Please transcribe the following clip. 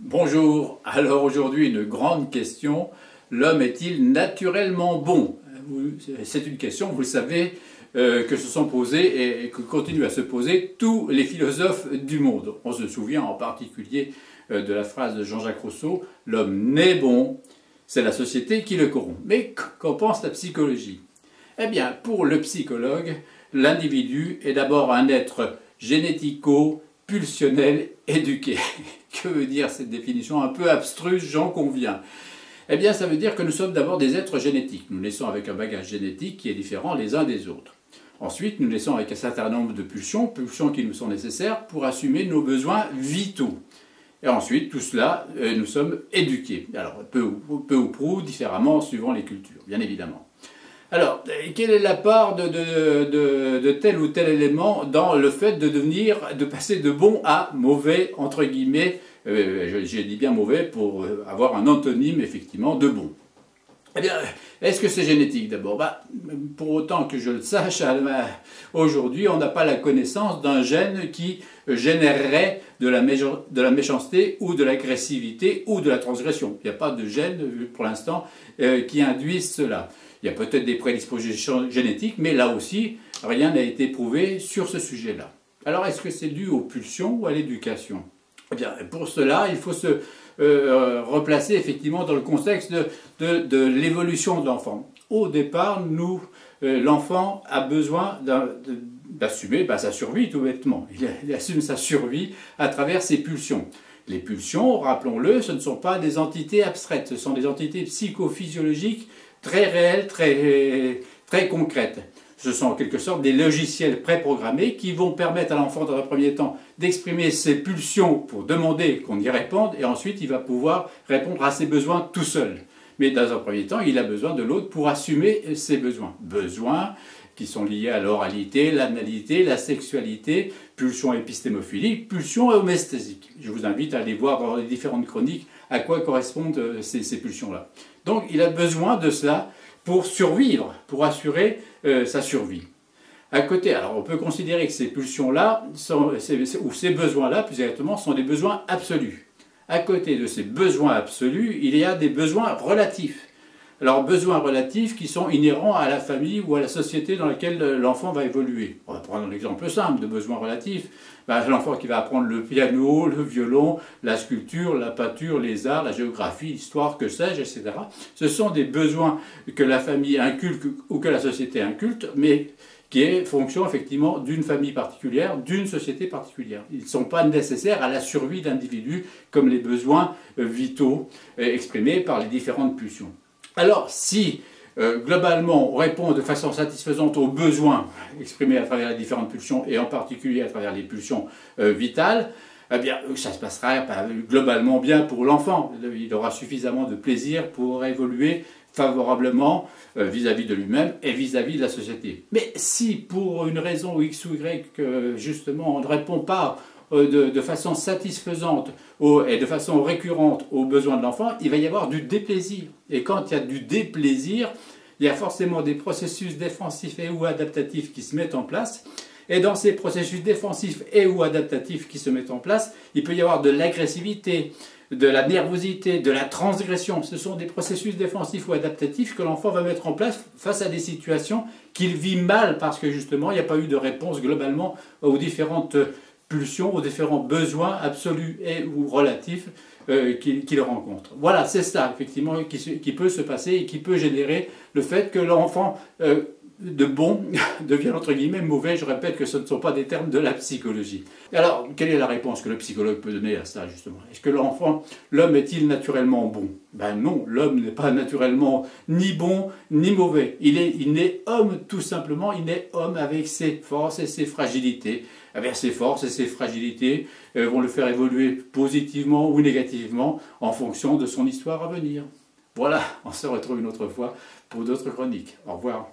Bonjour, alors aujourd'hui une grande question, l'homme est-il naturellement bon? C'est une question, vous le savez, que se sont posées et que continuent à se poser tous les philosophes du monde. On se souvient en particulier de la phrase de Jean-Jacques Rousseau, l'homme naît bon, c'est la société qui le corrompt. Mais qu'en pense la psychologie? Eh bien, pour le psychologue, l'individu est d'abord un être génético-pulsionnel éduqué. Que veut dire cette définition un peu abstruse, j'en conviens? Eh bien, ça veut dire que nous sommes d'abord des êtres génétiques. Nous naissons avec un bagage génétique qui est différent les uns des autres. Ensuite, nous naissons avec un certain nombre de pulsions qui nous sont nécessaires pour assumer nos besoins vitaux. Et ensuite, tout cela, nous sommes éduqués. Alors, peu ou prou, différemment, suivant les cultures, bien évidemment. Alors, quelle est la part de tel ou tel élément dans le fait de passer de bon à mauvais, entre guillemets, j'ai dit bien mauvais pour avoir un antonyme, effectivement, de bon. Eh bien, est-ce que c'est génétique d'abord? Pour autant que je le sache, aujourd'hui, on n'a pas la connaissance d'un gène qui générerait de la méchanceté ou de l'agressivité ou de la transgression. Il n'y a pas de gène, pour l'instant, qui induise cela. Il y a peut-être des prédispositions génétiques, mais là aussi, rien n'a été prouvé sur ce sujet-là. Alors, est-ce que c'est dû aux pulsions ou à l'éducation? Eh bien, pour cela, il faut se replacer effectivement dans le contexte de l'évolution de l'enfant. Au départ, l'enfant a besoin d'assumer sa survie, tout bêtement. Il assume sa survie à travers ses pulsions. Les pulsions, rappelons-le, ce ne sont pas des entités abstraites, ce sont des entités psychophysiologiques très réelles, très concrètes. Ce sont en quelque sorte des logiciels préprogrammés qui vont permettre à l'enfant, dans un premier temps, d'exprimer ses pulsions pour demander qu'on y réponde, et ensuite il va pouvoir répondre à ses besoins tout seul. Mais dans un premier temps, il a besoin de l'autre pour assumer ses besoins. Besoins qui sont liés à l'oralité, l'analité, la sexualité, pulsions épistémophiliques, pulsions homesthésiques. Je vous invite à aller voir dans les différentes chroniques à quoi correspondent ces pulsions-là. Donc il a besoin de cela pour survivre, pour assurer sa survie. À côté, alors on peut considérer que ces pulsions-là, ou ces besoins-là, plus exactement, sont des besoins absolus. À côté de ces besoins absolus, il y a des besoins relatifs. Alors, besoins relatifs qui sont inhérents à la famille ou à la société dans laquelle l'enfant va évoluer. On va prendre un exemple simple de besoins relatifs. L'enfant qui va apprendre le piano, le violon, la sculpture, la peinture, les arts, la géographie, l'histoire, que sais-je, etc. Ce sont des besoins que la famille inculque ou que la société inculque, mais qui est fonction effectivement d'une famille particulière, d'une société particulière. Ils ne sont pas nécessaires à la survie d'individus comme les besoins vitaux exprimés par les différentes pulsions. Alors, si globalement on répond de façon satisfaisante aux besoins exprimés à travers les différentes pulsions, et en particulier à travers les pulsions vitales, eh bien, ça se passera globalement bien pour l'enfant. Il aura suffisamment de plaisir pour évoluer favorablement vis-à-vis de lui-même et vis-à-vis de la société. Mais si pour une raison X ou Y, justement, on ne répond pas de façon satisfaisante et de façon récurrente aux besoins de l'enfant, il va y avoir du déplaisir. Et quand il y a du déplaisir, il y a forcément des processus défensifs et ou adaptatifs qui se mettent en place. Et dans ces processus défensifs et ou adaptatifs qui se mettent en place, il peut y avoir de l'agressivité, de la nervosité, de la transgression. Ce sont des processus défensifs ou adaptatifs que l'enfant va mettre en place face à des situations qu'il vit mal parce que justement il n'y a pas eu de réponse globalement aux différentes pulsions, aux différents besoins absolus et ou relatifs qu'il rencontre. Voilà, c'est ça effectivement qui peut se passer et qui peut générer le fait que l'enfant de bon devient entre guillemets mauvais. Je répète que ce ne sont pas des termes de la psychologie. Alors, quelle est la réponse que le psychologue peut donner à ça justement? Est-ce que l'homme est-il naturellement bon? Ben non, l'homme n'est pas naturellement ni bon ni mauvais. Il est homme tout simplement, il est homme avec ses forces et ses fragilités. Avec ses forces et ses fragilités vont le faire évoluer positivement ou négativement en fonction de son histoire à venir. Voilà, on se retrouve une autre fois pour d'autres chroniques. Au revoir.